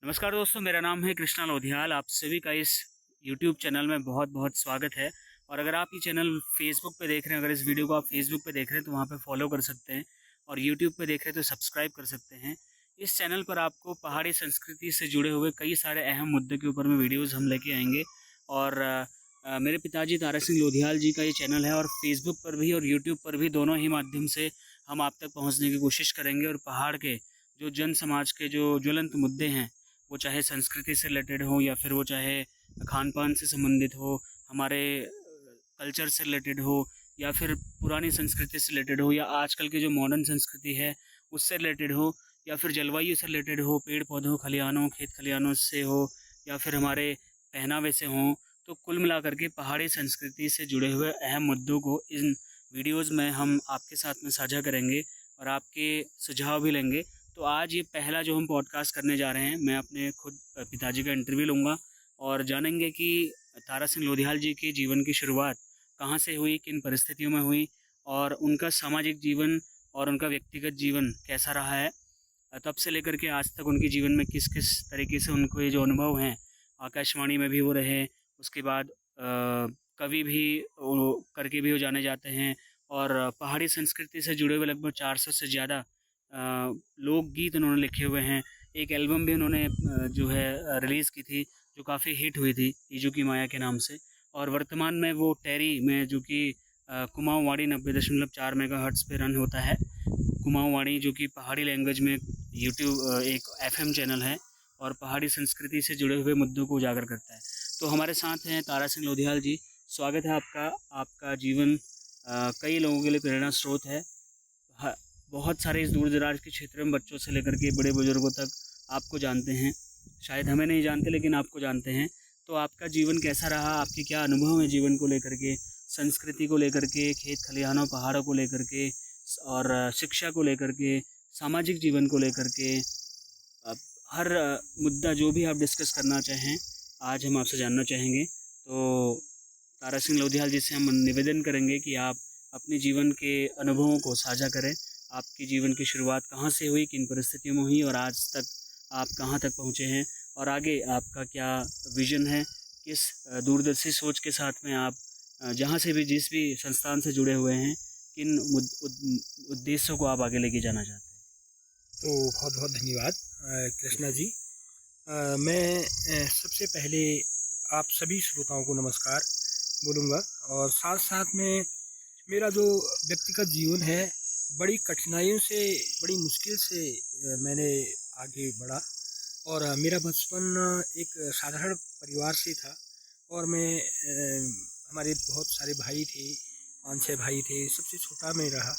नमस्कार दोस्तों, मेरा नाम है कृष्णा लोधियाल। आप सभी का इस YouTube चैनल में बहुत बहुत स्वागत है। और अगर आप ये चैनल फेसबुक पे देख रहे हैं, अगर इस वीडियो को आप फेसबुक पे देख रहे हैं तो वहाँ पे फॉलो कर सकते हैं, और YouTube पे देख रहे हैं तो सब्सक्राइब कर सकते हैं। इस चैनल पर आपको पहाड़ी संस्कृति से जुड़े हुए कई सारे अहम मुद्दे के ऊपर में वीडियोज़ हम लेके आएंगे। और मेरे पिताजी तारा सिंह लोधियाल जी का ये चैनल है, और फेसबुक पर भी और यूट्यूब पर भी दोनों ही माध्यम से हम आप तक पहुँचने की कोशिश करेंगे। और पहाड़ के जो जन समाज के जो ज्वलंत मुद्दे हैं, वो चाहे संस्कृति से रिलेटेड हो या फिर वो चाहे खान पान से संबंधित हो, हमारे कल्चर से रिलेटेड हो, या फिर पुरानी संस्कृति से रिलेटेड हो, या आजकल की जो मॉडर्न संस्कृति है उससे रिलेटेड हो, या फिर जलवायु से रिलेटेड हो, पेड़ पौधों खलिहानों खेत खलिहानों से हो, या फिर हमारे पहनावे से हो। तो कुल मिलाकर के पहाड़ी संस्कृति से जुड़े हुए अहम मुद्दों को इन वीडियोज़ में हम आपके साथ में साझा करेंगे और आपके सुझाव भी लेंगे। तो आज ये पहला जो हम पॉडकास्ट करने जा रहे हैं, मैं अपने खुद पिताजी का इंटरव्यू लूँगा और जानेंगे कि तारा सिंह लोधियाल जी के जीवन की शुरुआत कहाँ से हुई, किन परिस्थितियों में हुई, और उनका सामाजिक जीवन और उनका व्यक्तिगत जीवन कैसा रहा है। तब से लेकर के आज तक उनके जीवन में किस किस तरीके से उनको ये जो अनुभव हैं, आकाशवाणी में भी वो रहे, उसके बाद कवि भी करके भी वो जाने जाते हैं, और पहाड़ी संस्कृति से जुड़े हुए लगभग 400 से ज़्यादा लोकगीत उन्होंने लिखे हुए हैं। एक एल्बम भी उन्होंने जो है रिलीज़ की थी, जो काफ़ी हिट हुई थी, ईजू की माया के नाम से। और वर्तमान में वो टेरी में, जो कि कुमाऊँ वाणी 90.4 मेगाहर्ट्ज़ पे रन होता है। कुमाऊँ वाणी जो कि पहाड़ी लैंग्वेज में यूट्यूब एक FM चैनल है, और पहाड़ी संस्कृति से जुड़े हुए मुद्दों को उजागर करता है। तो हमारे साथ हैं तारा सिंह लोधियाल जी। स्वागत है आपका। आपका जीवन कई लोगों के लिए प्रेरणा स्रोत है। बहुत सारे इस दूर दराज के क्षेत्र में बच्चों से लेकर के बड़े बुजुर्गों तक आपको जानते हैं। शायद हमें नहीं जानते, लेकिन आपको जानते हैं। तो आपका जीवन कैसा रहा, आपके क्या अनुभव है जीवन को लेकर के, संस्कृति को लेकर के, खेत खलिहानों पहाड़ों को लेकर के, और शिक्षा को लेकर के, सामाजिक जीवन को लेकर के, हर मुद्दा जो भी आप डिस्कस करना चाहें, आज हम आपसे जानना चाहेंगे। तो तारा सिंह लोधियाल जी से हम निवेदन करेंगे कि आप अपने जीवन के अनुभवों को साझा करें। आपके जीवन की शुरुआत कहाँ से हुई, किन परिस्थितियों में हुई, और आज तक आप कहाँ तक पहुँचे हैं, और आगे आपका क्या विजन है, किस दूरदर्शी सोच के साथ में आप जहाँ से भी, जिस भी संस्थान से जुड़े हुए हैं, किन उद्देश्यों को आप आगे लेके जाना चाहते हैं। तो बहुत बहुत धन्यवाद कृष्णा जी। मैं सबसे पहले आप सभी श्रोताओं को नमस्कार बोलूँगा, और साथ साथ में मेरा जो व्यक्तिगत जीवन है, बड़ी कठिनाइयों से, बड़ी मुश्किल से मैंने आगे बढ़ा। और मेरा बचपन एक साधारण परिवार से था, और मैं हमारे बहुत सारे भाई थे, 5-6 भाई थे, सबसे छोटा मैं रहा।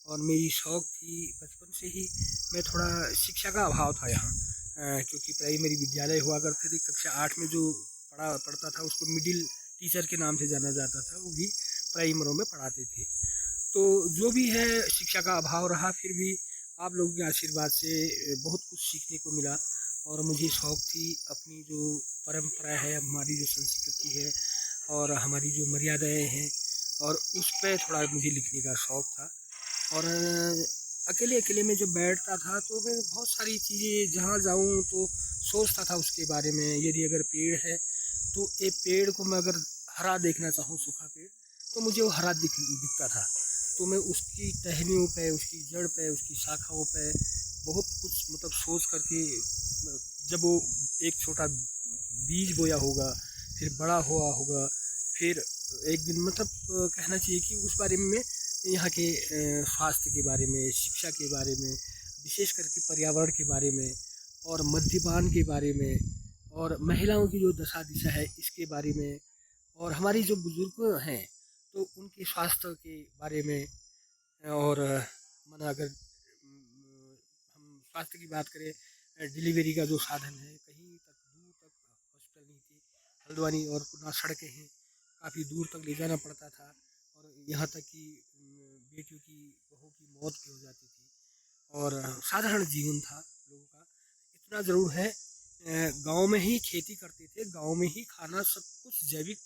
और मेरी शौक़ थी बचपन से ही, मैं थोड़ा शिक्षा का अभाव था यहाँ, क्योंकि प्राइमरी विद्यालय हुआ करते थे। कक्षा 8 में जो पढ़ता था उसको मिडिल टीचर के नाम से जाना जाता था, वो भी प्राइमरों में पढ़ाते थे। तो जो भी है, शिक्षा का अभाव रहा, फिर भी आप लोगों के आशीर्वाद से बहुत कुछ सीखने को मिला। और मुझे शौक़ थी अपनी जो परंपरा है, हमारी जो संस्कृति है और हमारी जो मर्यादाएं हैं, और उस पर थोड़ा मुझे लिखने का शौक़ था। और अकेले अकेले में जब बैठता था तो मैं बहुत सारी चीज़ें, जहाँ जाऊँ तो सोचता था उसके बारे में। यदि अगर पेड़ है तो एक पेड़ को मैं अगर हरा देखना चाहूँ, सूखा पेड़, तो मुझे वो हरा दिखता था। तो मैं उसकी टहनियों पे, उसकी जड़ पे, उसकी शाखाओं पे बहुत कुछ मतलब सोच करके, जब वो एक छोटा बीज बोया होगा, फिर बड़ा हुआ होगा, फिर एक दिन मतलब कहना चाहिए कि उस बारे में, यहाँ के स्वास्थ्य के बारे में, शिक्षा के बारे में, विशेष करके पर्यावरण के बारे में, और मद्यपान के बारे में, और महिलाओं की जो दशा दिशा है इसके बारे में, और हमारी जो बुजुर्ग हैं तो उनके स्वास्थ्य के बारे में। और माना अगर हम स्वास्थ्य की बात करें, डिलीवरी का जो साधन है, कहीं तक दूर तक हॉस्पिटल नहीं थे, हल्द्वानी और ना सड़कें हैं, काफ़ी दूर तक ले जाना पड़ता था। और यहाँ तक कि बेटियों की, बहू की मौत भी हो जाती थी। और साधारण जीवन था लोगों का। इतना ज़रूर है, गांव में ही खेती करते थे, गांव में ही खाना सब कुछ जैविक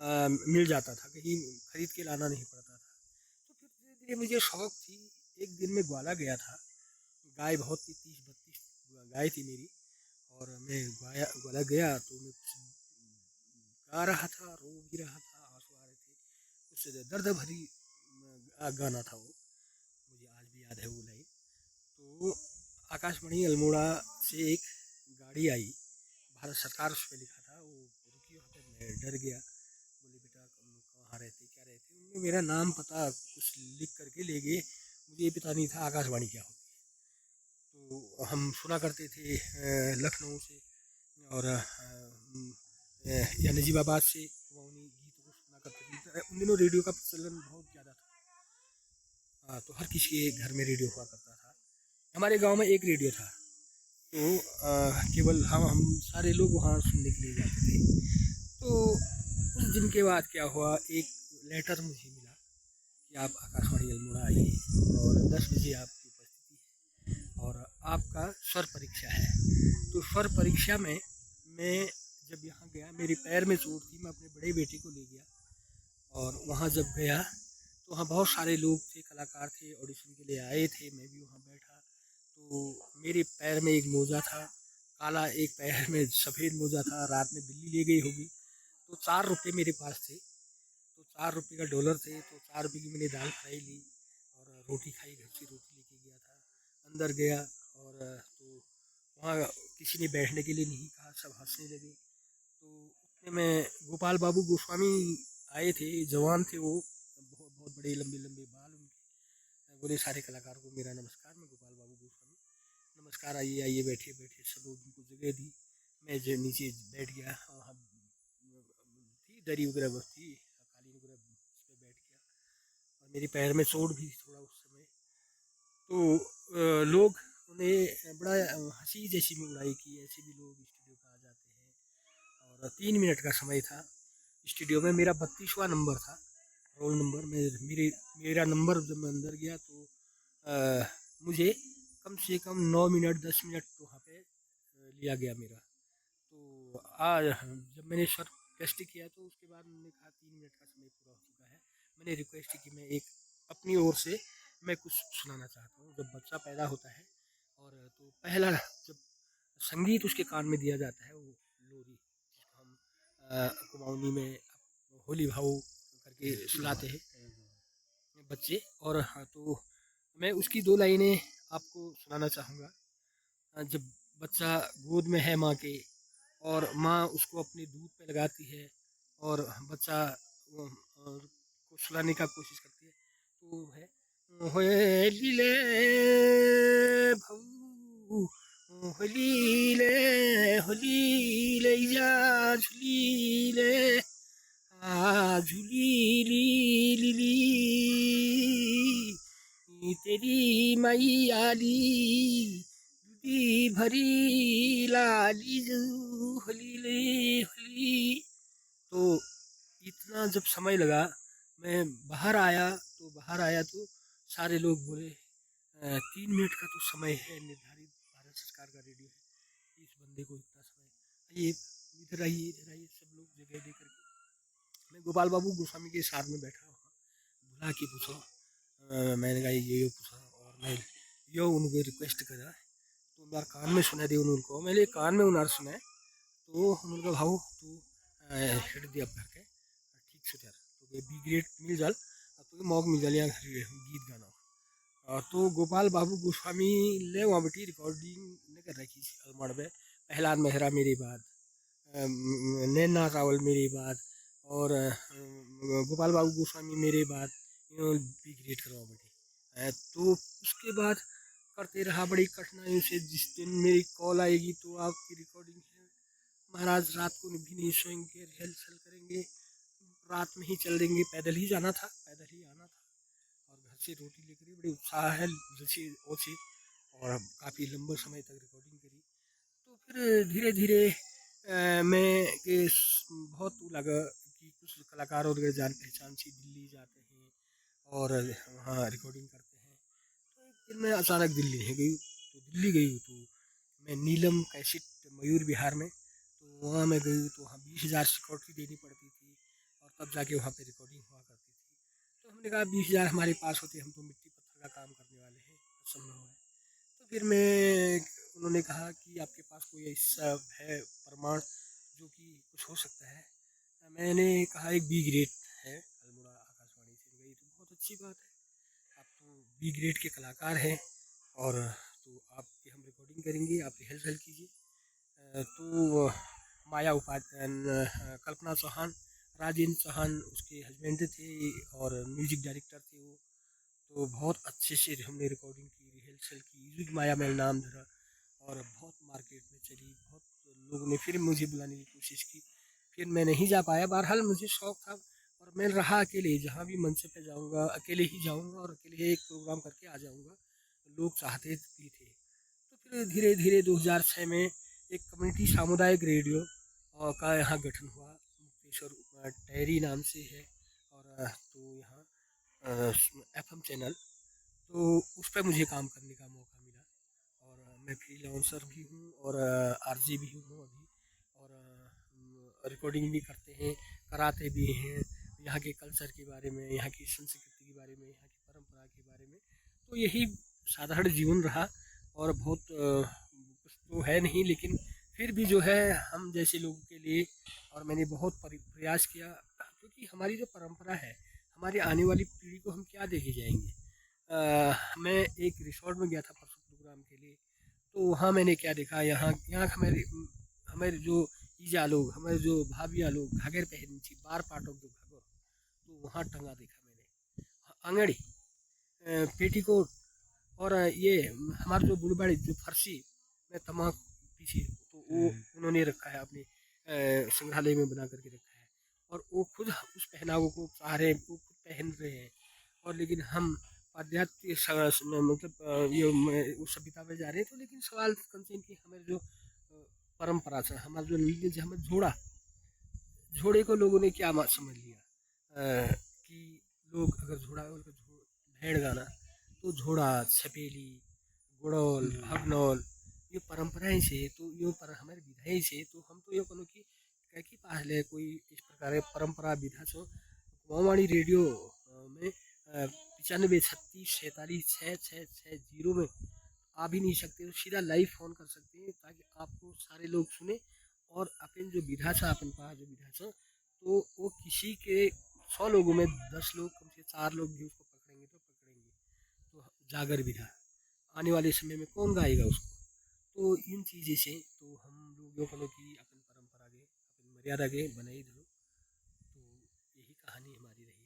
मिल जाता था, कहीं खरीद के लाना नहीं पड़ता था। तो फिर धीरे धीरे मुझे शौक़ थी। एक दिन मैं ग्वाला गया था, गाय बहुत थी, 30-32 गाय थी मेरी। और मैं ग्वालियर गया तो मैं कुछ गा रहा था, रो भी रहा था, आंसू आ रहे थे। कुछ दर्द भरी गाना था वो, मुझे आज भी याद है वो लाइन। तो आकाशवाणी अल्मोड़ा से एक गाड़ी आई, भारत सरकार उस पर लिखा था, वो रुकी वहाँ पे। मैं डर गया, बोले बेटा कहाँ रहते क्या रहते। उन्होंने मेरा नाम पता कुछ लिख करके ले गए, मुझे ये पता नहीं था आकाशवाणी क्या होती है। तो हम सुना करते थे लखनऊ से और या नजीबाबाद से कुमाऊनी गीतों को सुना करते थे। उन दिनों रेडियो का प्रचलन बहुत ज़्यादा था। तो हर किसी के घर में रेडियो हुआ करता था। हमारे गांव में एक रेडियो था, तो केवल हम सारे लोग वहाँ सुनने के लिए जाते थे। तो कुछ दिन के बाद क्या हुआ, एक लेटर मुझे मिला कि आप आकाशवाणी अल्मोड़ा आइए और 10 बजे आपकी उपस्थिति है और आपका स्वर परीक्षा है। तो स्वर परीक्षा में मैं जब यहाँ गया, मेरे पैर में चोट थी, मैं अपने बड़े बेटे को ले गया और वहाँ जब गया तो वहाँ बहुत सारे लोग थे, कलाकार थे, ऑडिशन के लिए आए थे। मैं भी वहाँ बैठा, तो मेरे पैर में एक मोजा था काला, एक पैर में सफ़ेद मोजा था, रात में बिल्ली ले गई होगी। तो 4 रुपये मेरे पास थे, तो 4 रुपये का डॉलर थे, तो 4 रुपये की मैंने दाल फ्राई ली और रोटी खाई, घर से रोटी लेके गया था। अंदर गया और तो वहाँ किसी ने बैठने के लिए नहीं कहा, सब हंसने लगे। तो उतने में गोपाल बाबू गोस्वामी आए थे, जवान थे वो, बहुत बहुत बड़े लंबे लंबे बाल उनके। बोले सारे कलाकारों को मेरा नमस्कार, मैं गोपाल बाबू गोस्वामी, नमस्कार, आइए आइए बैठे बैठे। सब लोग उनको जगह दी, मैं जो नीचे बैठ गया, वहाँ थी दरी वगैरह थी, कालीन वगैरह, उस पर बैठ गया और मेरे पैर में चोट भी थोड़ा उस समय। तो लोग उन्हें बड़ा हंसी जैसी में उड़ाई की, ऐसे भी लोग स्टूडियो पर आ जाते हैं। और 3 मिनट का समय था स्टूडियो में, मेरा 32वां नंबर था, रोल नंबर। मेरा नंबर जब मैं अंदर गया तो मुझे कम से कम 9 मिनट 10 मिनट तो वहाँ पे लिया गया मेरा। तो आज जब मैंने सर टेस्ट किया तो उसके बाद उन्होंने कहा 3 मिनट का समय पूरा हो चुका है। मैंने रिक्वेस्ट की मैं एक अपनी ओर से मैं कुछ सुनाना चाहता हूँ। जब बच्चा पैदा होता है और तो पहला जब संगीत उसके कान में दिया जाता है वो लोरी, जिसको हम कुमाऊनी में होली भाऊ करके सुनाते हैं बच्चे। और हाँ, तो मैं उसकी 2 लाइनें आपको सुनाना चाहूँगा। जब बच्चा गोद में है माँ के और माँ उसको अपने दूध पे लगाती है और बच्चा को सुलाने का कोशिश करती है, तो है होलीले भाऊ, होलीले होलीले जा झुलीले, आ झूली ली ली ली तेरी माई आली दूधी भरी लाली होली ले होली। तो इतना जब समय लगा, मैं बाहर आया तो सारे लोग बोले 3 मिनट का तो समय है निर्धारित, भारत सरकार का रेडियो है, इस बंदे को इतना समय, आइए इधर आइए इधर आइए। सब लोग जगह दे करके मैं गोपाल बाबू गोस्वामी के साथ में बैठा हुआ, बुला के पूछा, मैंने कहा ये पूछा और मैं यो उनको रिक्वेस्ट करा तो मेरे कान में सुना दे उनको, मेरे कान में उन्हार सुना तो उनका भाव तू हिट दिया करके ठीक से यार, तो बी ग्रेड मिल जाल, तो मौक मिल जाल यहाँ गीत गाना। तो गोपाल बाबू गोस्वामी ले वहाँ बेटी रिकॉर्डिंग ने कर रखी अलमड़ में, पहलाद मेहरा मेरी बात, नैना रावल मेरी बात और गोपाल बाबू गोस्वामी मेरे बात, बी ग्रेड करवा बेटी। तो उसके बाद करते रहा बड़ी कठिनाइयों से। जिस दिन मेरी कॉल आएगी तो आपकी रिकॉर्डिंग है महाराज, रात को भी नहीं सोएंगे, रिहर्सल करेंगे, रात में ही चल देंगे। पैदल ही जाना था, पैदल ही आना था और घर से रोटी लेकर बड़ी उत्साह है जैसे ओछी, और काफ़ी लंबे समय तक रिकॉर्डिंग करी। तो फिर धीरे धीरे मैं के बहुत लगा कि कुछ कलाकार और जान पहचान से दिल्ली जाते हैं और वहाँ रिकॉर्डिंग करते हैं। तो एक दिन मैं अचानक दिल्ली गई, तो दिल्ली गई तो मैं नीलम कैसेट मयूर विहार में, तो वहाँ मैं गई तो वहाँ 20,000 सिक्योरिटी देनी पड़ती थी और तब जाके वहाँ पे रिकॉर्डिंग हुआ करती थी। तो हमने कहा 20,000 हमारे पास होते, हम तो मिट्टी पत्थर का काम करने वाले हैं, असंभव है। तो फिर मैं उन्होंने कहा कि आपके पास कोई ये सब है प्रमाण जो कि कुछ हो सकता है। मैंने कहा एक बी ग्रेड है अल्मोड़ा आकाशवाणी से गई, तो बहुत अच्छी बात है। आप तो बी ग्रेड के कलाकार हैं, और तो आपकी हम रिकॉर्डिंग करेंगे, आप रिहर्सल कीजिए। तो माया उपाध्याय, कल्पना चौहान, राजेंद्र चौहान उसके हस्बैंड थे और म्यूजिक डायरेक्टर थे वो। तो बहुत अच्छे से हमने रिकॉर्डिंग की, रिहर्सल की, युग माया में नाम धरा, और बहुत मार्केट में चली। बहुत लोगों ने फिर मुझे बुलाने की कोशिश की, फिर मैं नहीं जा पाया। बहरहाल मुझे शौक था, और मैं रहा अकेले, जहाँ भी मंच पे जाऊँगा अकेले ही जाऊँगा और अकेले एक प्रोग्राम करके आ जाऊँगा। लोग चाहते भी थे। तो फिर धीरे धीरे 2006 में एक कम्युनिटी सामुदायिक रेडियो का यहाँ गठन हुआ, मुक्तेश्वर टहरी नाम से है। और तो यहाँ FM चैनल, तो उस पर मुझे काम करने का मौका मिला, और मैं फ्रीलांसर भी हूँ और RJ भी हूँ अभी, और रिकॉर्डिंग भी करते हैं, कराते भी हैं यहाँ के कल्चर के बारे में, यहाँ की संस्कृति के बारे में, यहाँ की परंपरा के बारे में। तो यही साधारण जीवन रहा, और बहुत कुछ तो है नहीं, लेकिन फिर भी जो है हम जैसे लोगों के लिए, और मैंने बहुत प्रयास किया, क्योंकि हमारी जो परंपरा है, हमारी आने वाली पीढ़ी को हम क्या देके जाएंगे। मैं एक रिसोर्ट में गया था परसों प्रोग्राम के लिए, तो वहाँ मैंने क्या देखा, यहाँ यहाँ हमारे हमारे जो ईजा लोग, हमारे जो भाभिया लोग घाघर पहनी थी, बार पाटों जो घाघर, तो वहाँ टंगा देखा मैंने, आंगड़ी, पेटीकोट, और ये हमारा जो बुढ़बाड़ी जो फर्सी में तमाक पीछे, तो वो उन्होंने रखा है अपने संग्रहालय में बना करके रखा है, और वो खुद उस पहनावों को चाह रहे हैं, वो खुद पहन रहे हैं। और लेकिन हम आध्यात्मिक मतलब ये उस सभ्यता में जा रहे हैं। तो लेकिन सवाल कंसेन की हमारे जो परंपरा था, हमारा जो लीगल जो हमें झोड़े को लोगों ने क्या समझ लिया, कि लोग अगर झोड़ा भेड़ गाना, तो झोड़ा, छपेली, गुड़ौल, भगनौल, ये परंपराएं से, तो ये हमारे विधाएं से, तो हम तो ये कहो कि कहीं पहले कोई इस प्रकार परंपरा विधा छो कुमावाणी रेडियो में 95 36 47 6 में आ भी नहीं सकते, तो सीधा लाइव फोन कर सकते हैं, ताकि आपको सारे लोग सुने, और अपन जो विधा छा, अपन पास जो विधा छा, तो वो किसी के 100 लोगों में 10 लोग, कम से 4 लोग भी उसको पकड़ेंगे तो पकड़ेंगे। तो जागर विधा आने वाले समय में कौन गाएगा उसको। तो इन चीज़ें से तो हम लोगों को कि अपन परंपरा के, अपन मर्यादा के बनाई धरो। तो यही कहानी हमारी रही।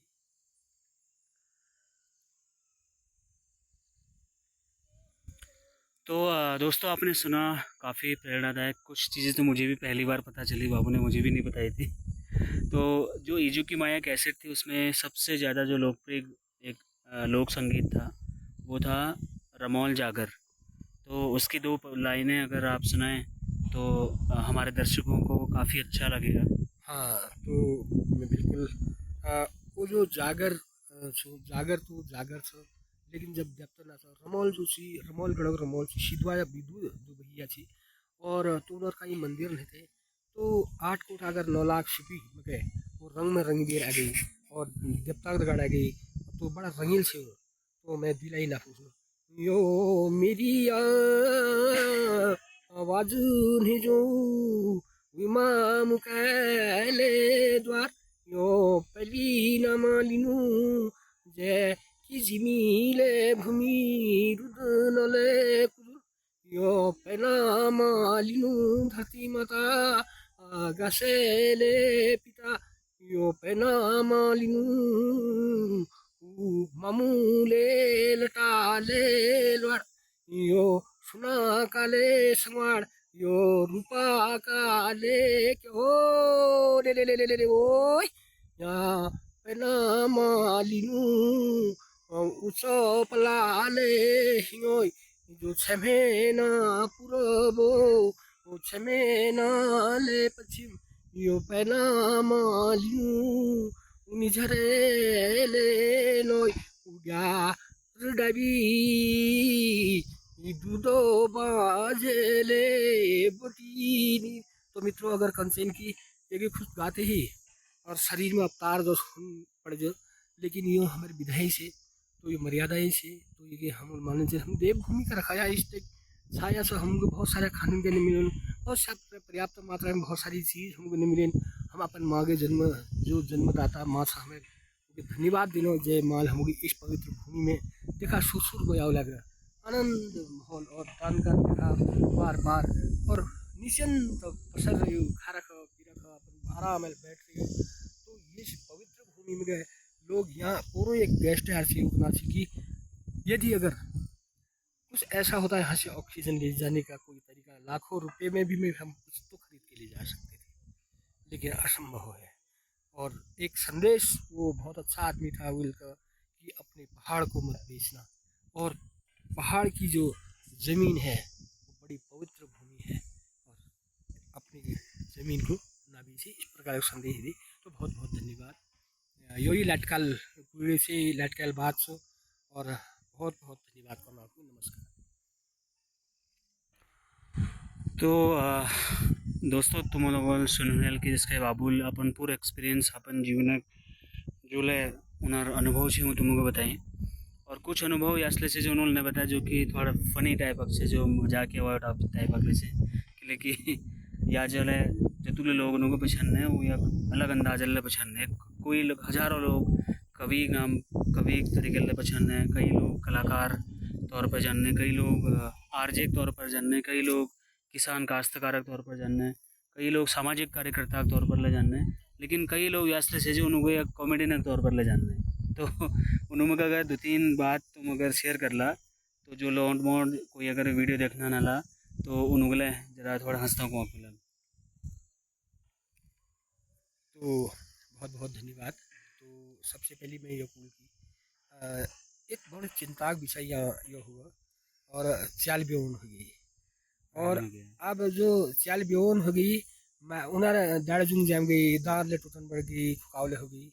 तो दोस्तों, आपने सुना, काफ़ी प्रेरणादायक कुछ चीज़ें तो मुझे भी पहली बार पता चली, बाबू ने मुझे भी नहीं बताई थी। तो जो ईजू की माया कैसेट थी, उसमें सबसे ज़्यादा जो लोकप्रिय एक लोक संगीत था, वो था रमौल जागर। तो उसकी 2 लाइनें अगर आप सुनाएं तो हमारे दर्शकों को काफ़ी अच्छा लगेगा। हाँ, तो मैं बिल्कुल वो जो जागर जागर तो जागर छ, लेकिन जब तो ना रमौल जो सी रमौल गढ़ रमौल सी सिधवा या विधु जो भैया छी, और तो उधर का ये मंदिर नहीं थे। तो 8 कोट अगर 9 लाख छिपी मगे वो रंग में रंग देर आ गई, और देवता गढ़ आ गई, तो बड़ा रंगील से वो। तो मैं दिला ही ना पूछूं, यो मेरी आवाज नहीं जो विमा मुकाले द्वार, यो पली न मालिनु जे कि जिमिले भूमि रुदनले कुजुर, यो पेना मालिनु धरती माता गसेले पिता, यो पेना मालिनु मामुले लटाले लड़, यो सुना काले संवाड़, यो रूपा काले क्यों ले ले ले ले ले ओय या पेना मालिनु उचो पलाले हियोय, जो छमेना पुरबो छमेना ले पश्चिम, यो पेना मालिनु उनिझरे ले नोय उड्या रडाबी दूधो बाजेले बटीनी। तो मित्रों, अगर कंसेन की एक खुद गाते ही और शरीर में अवतार जो पड़ जाए, लेकिन यो हमारे विधाई से, तो ये मर्यादाएं से, तो ये हम माने हम देवभूमि का रखाया इस तक छाया से हमको बहुत सारे खाने देने मिले, बहुत सब पर्याप्त मात्रा में बहुत सारी चीज़ हमको नहीं मिले। हम अपन माँ के जन्म जो जन्मदाता माँ से हमें धन्यवाद दिनो जय माल हमको इस पवित्र भूमि में देखा सुर को लग आनंद माहौल और दान कर देखा बार बार और निश्चिंत पसर रही हूँ खा रखा पी रखा अपन आराम में बैठ रही हूँ। तो ये पवित्र भूमि में गए लोग यहाँ पूरा एक गेस्ट हार से रुकना चाहिए कि यदि अगर कुछ ऐसा होता है यहाँ से ऑक्सीजन ले जाने का कोई तरीका लाखों रुपए में भी हम कुछ तो खरीद के ले जा सकते थे, लेकिन असंभव है। और एक संदेश वो बहुत अच्छा आदमी था विल का कि अपने पहाड़ को मत बेचना और पहाड़ की जो ज़मीन है वो बड़ी पवित्र भूमि है और अपनी ज़मीन को ना बेचे, इस प्रकार का संदेश दी। तो बहुत बहुत धन्यवाद। यही लटकल पीढ़ी से लटकल बात सो और बहुत बहुत धन्यवाद करना आपको। नमस्कार। तो दोस्तों तुम लोग सुनल की जिसके बाबुल अपन पूरा एक्सपीरियंस अपन जीवन जोले उनर अनुभव से हूँ तुमको बताएं और कुछ अनुभव यासले से जो उन्होंने बताया जो कि थोड़ा फनी टाइप से जो मजाक टाइप से लेकिन या जो है जतुले लोगों को पछानने है वो या अलग अंदाज ले पछानने कोई लोग हज़ारों लोग कवि तरीके ले पछानने कई लोग कलाकार तौर पर जानने कई लोग आरजे तौर पर जानने कई लोग किसान काश्तकार तौर पर जानने कई लोग सामाजिक कार्यकर्ता के तौर पर ले जानने लेकिन कई लोग यासले से जो उनको एक कॉमेडियन के तौर पर ले जानने। तो उन्होंने अगर 2-3 बात तुम अगर शेयर कर ला तो जो लौंड मोड कोई अगर वीडियो देखना ना ला तो उनगले जरा थोड़ा हंसता को मिला। तो बहुत बहुत धन्यवाद। तो सबसे पहले मैं ये कहूँ कि एक बड़ी चिंता का विषय यह हुआ और चाल ब्योन हो गई और अब जो चाल ब्योन हो गई मैं उनार दाड़ जुंग जाम गई दार ले टूटन बढ़ गई खुकावले हो गई।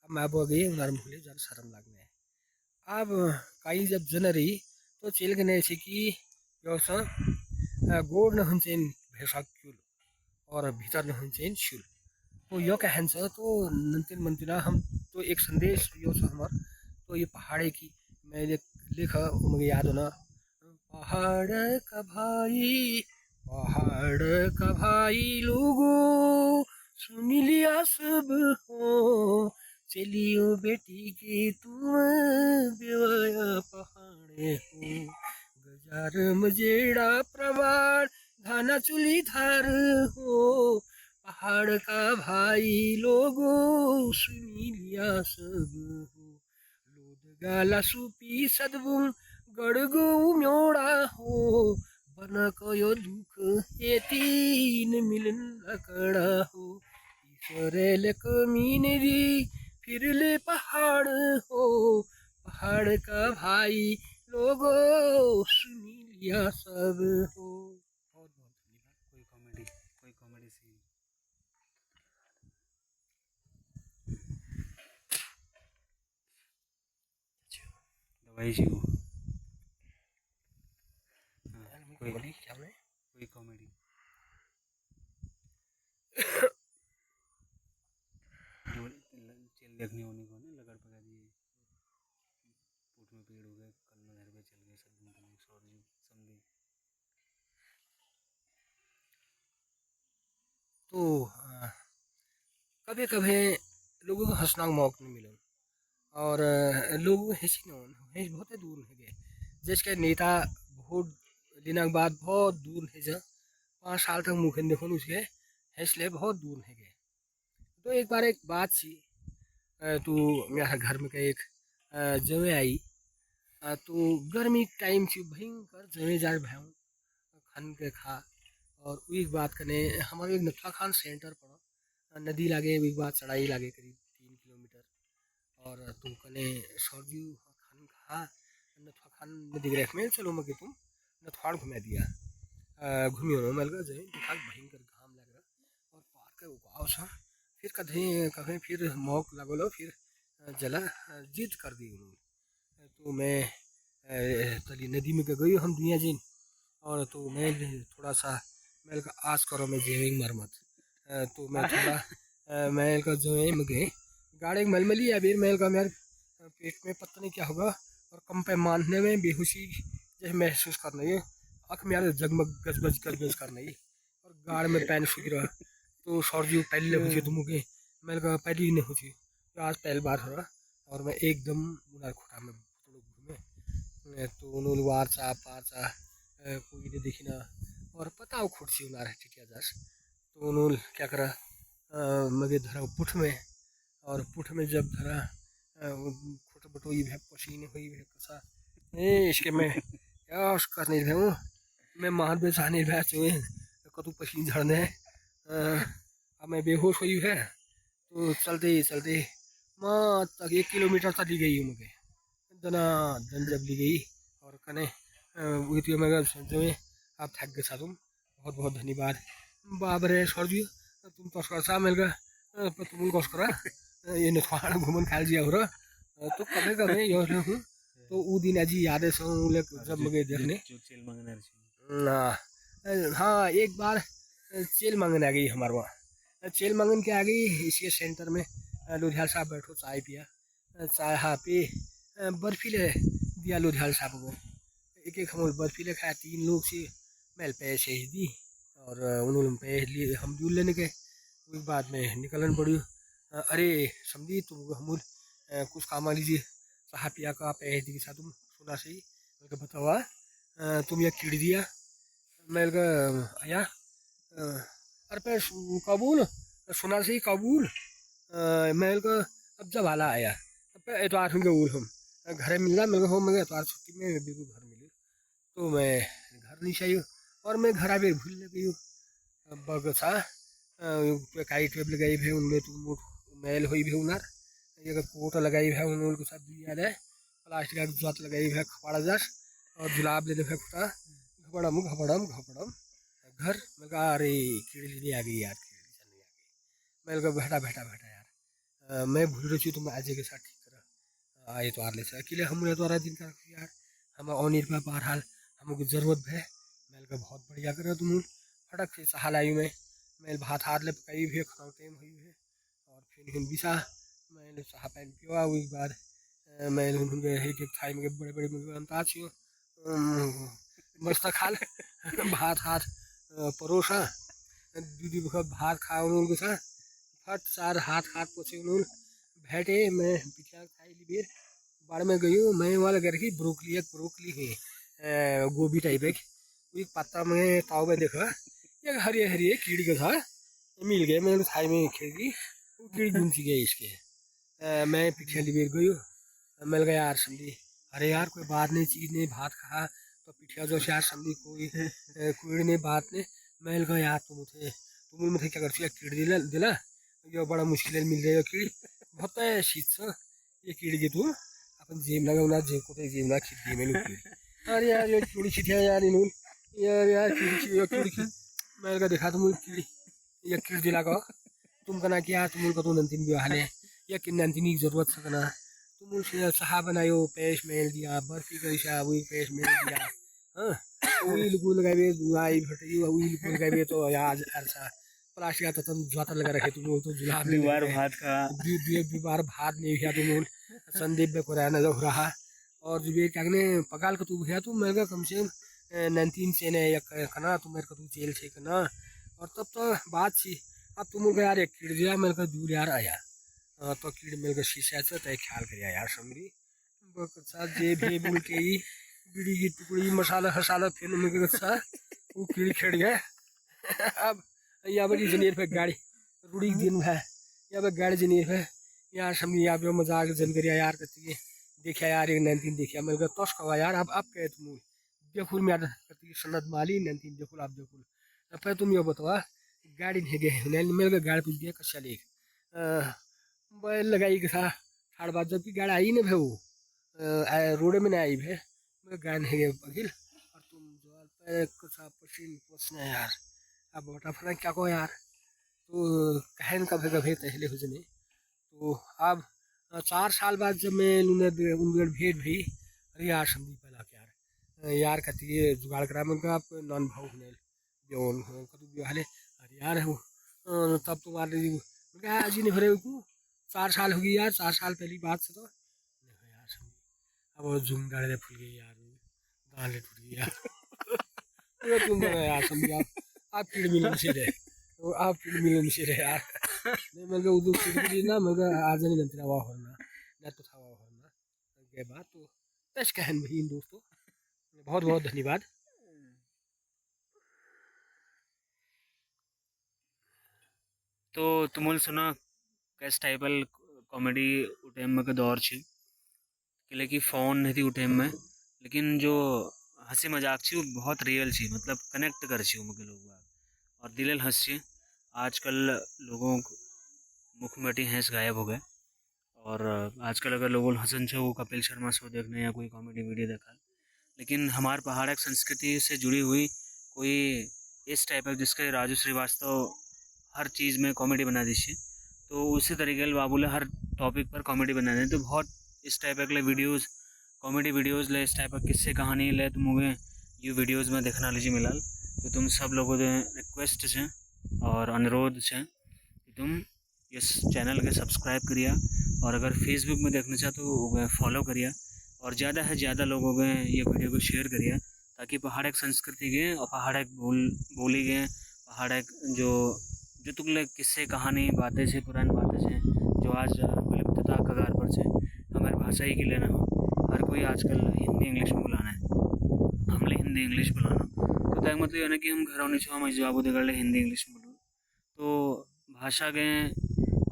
अब मैं बो गई उनार मुहले जन शर्म लगने अब कहीं जब जन रही तो चल गए ऐसे कि गोड़ न हुंचेन भैंसा क्यूल और भीतर न हुंचेन शुल। तो यो कहन से तो नंतिन मंतिना हम तो एक संदेश यो हमार तो ये पहाड़े की मैं लिखा मुझे याद होना पहाड़ का भाई लोगो सुन लिया सब हो चलियो बेटी की तुम बेवाया पहाड़े हो गजार मजेड़ा प्रवाण धाना चुली धार हो पहाड़ का भाई लोगो सुनी लिया सब हो लोद गाला सुपी सदबुंग गड़गो म्योड़ा हो बना को यो दुख ये तीन मिलन लकड़ा हो ईश्वरेल कमीनेरी फिर ले पहाड़ हो पहाड़ का भाई लोगो सुनी लिया सब हो। बहुत बहुत धन्यवाद। कोई कॉमेडी सीन दवाई जी वो कोई कॉमेडी चल देखने होने को ना लगड़ पका दिए पूट में पेड़ हो गए कल में घर पे चल गए सब दिन तक सौर समझे। तो कभी कभी लोगों को हंसना का मौका नहीं मिला और लोग हंसी न बहुत दूर है गए जिसके नेता वोट लेने के बाद बहुत दूर है जब 5 साल तक मुखे देखो उसके हंसले बहुत दूर है गए। तो एक बार एक बात सी तो मेरा घर में एक जवे आई तो गर्मी टाइम से भयंकर जवे जार भाई खान के खा और एक बात कने हमारे एक नथुआ खान सेंटर पड़ा नदी लागे एक बात चढ़ाई लागे करीब 3 किलोमीटर और तुम कने सरजू खान खा नथुआ खान नदी ग्रेफ में चलो मगे तुम नथुआड़ घुमा दिया घूमियो मल का जो देखा भयंकर घाम लग रहा और पार का उगाव सा फिर कभी फिर मौक लगो फिर जला जिद कर दी उन्होंने। तो मैं तली नदी में गई हम दुनिया जिन और तो मैं थोड़ा सा मैल का आस करो मैं जेविंग मरमत तो मैं थोड़ा मैल का जो है गए गाड़ी मलमली या फिर मैल का मेरे पेट में पता नहीं क्या होगा और कम पैमाने में बेहोशी जैसे महसूस करना ये आँख में यार जगमग गजबज गजबज करना ये और गाड़ में पैन सूख रहा तो सर्दी पहले हो तुमके मैंने कहा पहले ही नहीं होती तो आज पहली बार हो रहा और मैं एकदम उनार खोटा में घूमे तो उन्होंने वार चा पार चा कोई ने देखी ना और पता हो खुद से उनार है टिटिया दास तो उन्होंने क्या करा मगे धरा पुठ में और पुठ में जब धरा खोटा बटो ये भे पसीने हुई भे कसा इसके मैं क्या कर नहीं रहा हूँ मैं महान पे चाहने रहा चुए कतु पसीने झड़ने अब मैं बेहोश हुई है तो चलते चलते माँ तक 1 किलोमीटर चली गई हूँ मुझे दना दन जब ली गई और कने वो मैं जो आप थक गए सा तुम बहुत बहुत धन्यवाद बाबरे सरजी तुम तस्कर सा मिल गया तुम कस करा ये नथवाड़ घूमन खाल जिया हो रहा तो कभी कभी यो हूँ तो वो दिन आज याद है जब मुझे देखने हाँ एक बार चेल मांगन आ गई हमारे वहाँ चेल मांगन के आ गई इसके सेंटर में लुधियाल साहब बैठो चाय पिया चाय हाँ पे बर्फीले दिया लुधियाल साहब को एक एक हम बर्फीले खाया 3 लोग से मैल पैसे ही दी और उन्होंने पैसे लिए हम दूर लेने के उसके बाद में निकलन पड़ी अरे समझी तुम हम कुछ काम लीजिए साहब पिया का पैसे दी सा तुम सुना सही मैं बतावा तुम यह कीड़ दिया मैं आया अरे पे कबूल सुना सही कबूल मैं अब जब हाल आया अब एतवार के उल हम घर मिलना मेरे को मैं एतवार छुट्टी में बिल्कुल घर मिले तो मैं घर नहीं चाहिए और मैं घर आवे भूल गई बगसा काई टेप लगाई भे उनमें तो मैल हुई भी उनार ये कोट लगाई है उन्होंने साथ दिया है प्लास्टिक का जोत लगाई है खपाड़ा जस और जुलाब लेने है खुटा घपड़म घपड़म घपड़म घर मैं कहा अरे कीड़ी लेने आ गई यार कीड़ी चलने आ गई मैं बैठा बैठा बैठा यार मैं भूल रही थी तो मैं आज के साथ ठीक करा आए तो आर ले अकेले हम तो दिन का यार हम अनिर में बहरहाल हमको जरूरत है मैं बहुत बढ़िया करा तुम फटक से सहाल आई मैं भात हाथ ले पकाई भी खाना टाइम हुई है और फिर बिसा मैंने सहा पैन पिया उसके बाद मैं एक एक थाई में बड़े बड़े अंताज मस्त खाल भात हाथ परोसा दीदी वक्त भात खा उन्होंने के साथ फट सार हाथ हाथ पोछे उन्होंने बैठे मैं पिछला खाई ली बेर बाड़ में गई हूँ मैं वाला घर की ब्रोकली है गोभी टाइप एक पत्ता में ताव में देखा एक हरी हरी कीड़ी का था मिल गया मैंने थाई में खिड़की वो कीड़ी घूमती गई इसके मैं पीछे बेर गई मिल गया यार समझी अरे यार कोई बात नहीं चीज़ नहीं भात खा तो पीछे जो यार समझी कोई कीड़ी नहीं बात नहीं मिल गया यार तुम मुझे क्या करती कीड़ी दिला ये बड़ा मुश्किल मिल रही है कीड़ी बहुत शीत ये कीड़ी की तू अपन जेम लगा जेम को जेम लगा खिड़ मैंने कीड़ी अरे यार ये कीड़ी खिंचा यार इन्होंने यार कीड़ी मैं देखा तुम कीड़ी ये कीड़ दिला का तुम कना क्या तुम का तो नंतिन भी हाले या कि नंतिन की जरूरत सकना तुम सहा बनायो पेश मेल दिया बर्फी करिशा वही पेश मेल दिया हाँ वही लुकु लगाए दुआई भटई वही लुकु लगाए तो आज ऐसा प्लास्टिक का तो जोता लगा रखे तुम तो जुलाब दीवार भात का दीवार भात नहीं किया तुम संदीप में कोरा न रहा और जब ये क्या पकाल का तू भैया तुम मेरे कम से नंतीन से ने या कना तुम मेरे को तू जेल से कना और तब तो बात सी अब तुम लोग यार एक कीड़ दिया मेरे को दूर यार आया तो कीड़ मेरे को शीशा से तय ख्याल करिया यार समरी साथ जे भी बोल के ही बीड़ी की टुकड़ी मसाला हसाला फिर मेरे साथ वो कीड़ खेड़ गया अब यहाँ पर जनीर पे गाड़ी रूढ़ी दिन है यहाँ पे गाड़ी जनीर है यार समझी यहाँ पे मजाक जन करिया यार करती है देखा यार एक नंतीन देखिया मेरे को तोश कहा यार अब कहे तुम देखुल में करती सनद माली नंतीन देखुल आप देखुल अब तुम ये बताओ गाड़ी नहीं गए मेरे को गाड़ी पूछ दिया कच्चा लेक बैल लगाई के था ठाड़ बाद जबकि गाड़ी आई नहीं भाई वो रोड में नहीं आई भाई मैं गाड़ी नहीं गए वकील और तुम जो कच्चा पसीन पोसना यार अब बटा फला क्या कहो यार तो कहन कभी कभी तहले हो जने तो अब 4 साल बाद जब मैं उनके भेंट भी अरे यार समझी पहला यार कहती है जुगाड़ करा मैं आप नॉन भाव होने जौन कतु भी हाले अरे यार वो तब तुम्हारे आज ही नहीं भरे को 4 साल हो गई यार 4 साल पहली बात से तो नहीं यार समझी अब झुम डाले फूल गई यार दाले टूट गई यार तुम यार समझी आप चिड़ मिलनशील है तो आप चिड़ मिलनशील है यार नहीं मैं उदू चिड़ ना मैं आज नहीं गंतना वा होना ना तो था वा होना ये बात तो तश कहन भाई इन दोस्तों बहुत बहुत धन्यवाद। तो तुमुल सुना कैस टाइपल कॉमेडी उटेम के दौर छे किले की फ़ोन नहीं थी उटेम में लेकिन जो हंसी मजाक छी वो बहुत रियल छी मतलब कनेक्ट कर छी उनके लोग बाग और दिल हंस छी। आजकल लोगों को मुख में हंस गायब हो गए और आजकल अगर लोगों हंसन छे वो कपिल शर्मा शो देखने या कोई कॉमेडी वीडियो देखा लेकिन हमारे पहाड़ की संस्कृति से जुड़ी हुई कोई इस टाइप का जिसके राजू श्रीवास्तव हर चीज़ में कॉमेडी बना दीजिए तो उसी तरीके बाबूले हर टॉपिक पर कॉमेडी बना दें तो बहुत इस टाइप के वीडियोस कॉमेडी वीडियोस ले इस टाइप का किस्से कहानी ले तुम मुझे ये वीडियोस में देखना लीजिए मिलाल तो तुम सब लोगों से रिक्वेस्ट है और अनुरोध है कि तुम इस चैनल के सब्सक्राइब करिए और अगर फेसबुक में देखना चाहते तो फॉलो करिए और ज़्यादा से ज़्यादा लोगों के ये वीडियो को शेयर करिए ताकि पहाड़ की संस्कृति के और पहाड़ बोली गए पहाड़ जो जो तुगले किस्से कहानी बातें से पुरानी बातें से जो आज विलुप्तता कगार पर से हमारी भाषा ही के लेना हो हर कोई आजकल हिंदी इंग्लिश में बुलाना है हमने हिंदी इंग्लिश बुलाना तो तय मतलब ये ना कि हम घरों नहीं छो हम जवाब दे कर हिंदी इंग्लिश में बोलो तो भाषा के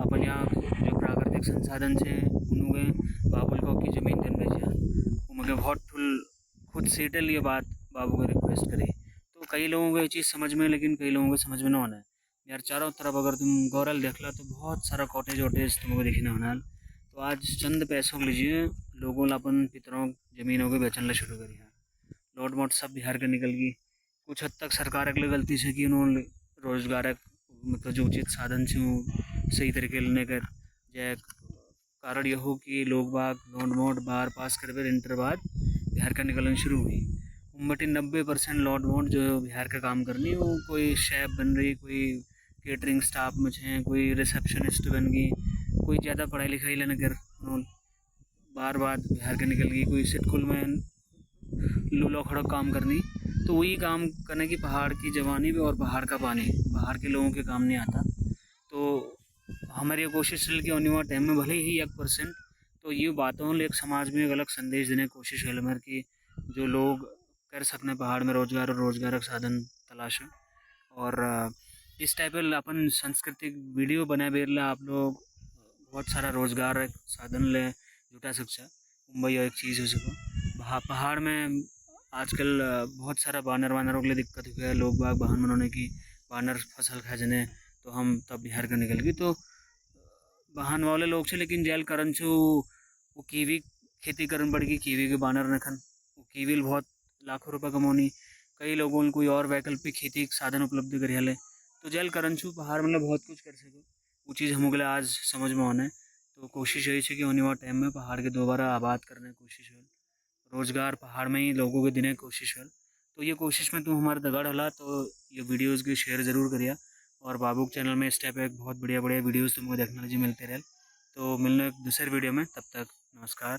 अपन यहाँ जो प्राकृतिक संसाधन से उनके बाबुल को की ज़मीन दिन बेचा उनके बहुत फुल खुद सीटल ये बात बाबू को रिक्वेस्ट करी तो कई लोगों को ये चीज़ समझ में लेकिन कई लोगों को समझ में ना होना है यार चारों तरफ अगर तुम गौरल देख लो तो बहुत सारा कॉटेज वॉटेज तुमको दिखने होना तो आज चंद पैसों के लीजिए लोगों अपन पितरों ज़मीनों के बेचना शुरू करिए लौट मोट सब बिहार के निकल गई कुछ हद तक सरकार के लिए गलती से कि उन्होंने रोजगार मतलब जो उचित साधन से सही तरीके लेने कर जय कारण यह हो कि लोग बाग लौट मोट बाहर पास कर इंटर बाद बिहार का निकलना शुरू हुई उम्मटी 90% लॉट वोट जो बिहार का काम करनी वो कोई शेफ बन रही कोई केटरिंग स्टाफ में है कोई रिसेप्शनिस्ट बन गई कोई ज़्यादा पढ़ाई लिखाई लेने कर बार बार बिहार के निकल गई कोई स्कूल में लूलो खड़ो काम करनी तो वही काम करने की पहाड़ की जवानी भी और पहाड़ का पानी बाहर के लोगों के काम नहीं आता तो हमारी ये कोशिश चल कि आने वाले टाइम में भले ही 1% तो ये बातों एक समाज में एक अलग संदेश देने की कोशिश है मेरे की जो लोग कर सकने पहाड़ में रोजगार और रोजगार का साधन तलाश और इस टाइप अपन सांस्कृतिक वीडियो बना बेर आप लोग बहुत सारा रोजगार साधन ले जुटा सकता मुंबई एक चीज़ हो सको पहाड़ में आजकल बहुत सारा बानर वानरों के लिए दिक्कत हुई है लोग बाग वाहन बनाने की बानर फसल खा जने तो हम तब बिहार का निकल गई तो वाहन वाले लोग से लेकिन जेल करन से वो कीवी खेती करन पड़ गई कीवी के बानर नखन वो कीवी बहुत लाखों रुपये कमौनी कई लोगों ने कोई और वैकल्पिक खेती साधन उपलब्ध कर ले तो जेल करन छू पहाड़ मतलब बहुत कुछ कर सके वो चीज़ हम लोग आज समझ में आना है तो कोशिश यही है कि आने वाले टाइम में पहाड़ के दोबारा आबाद करने की कोशिश हो रोजगार पहाड़ में ही लोगों के देने की कोशिश हो तो ये कोशिश में तुम हमारे दगड़ हला तो ये वीडियोज़ की शेयर ज़रूर करिए और बाबू के चैनल में इस टाइप एक बहुत बढ़िया बढ़िया वीडियोज़ तुमको देखने लीजिए मिलते रहे तो मिलने एक दूसरे वीडियो में तब तक नमस्कार।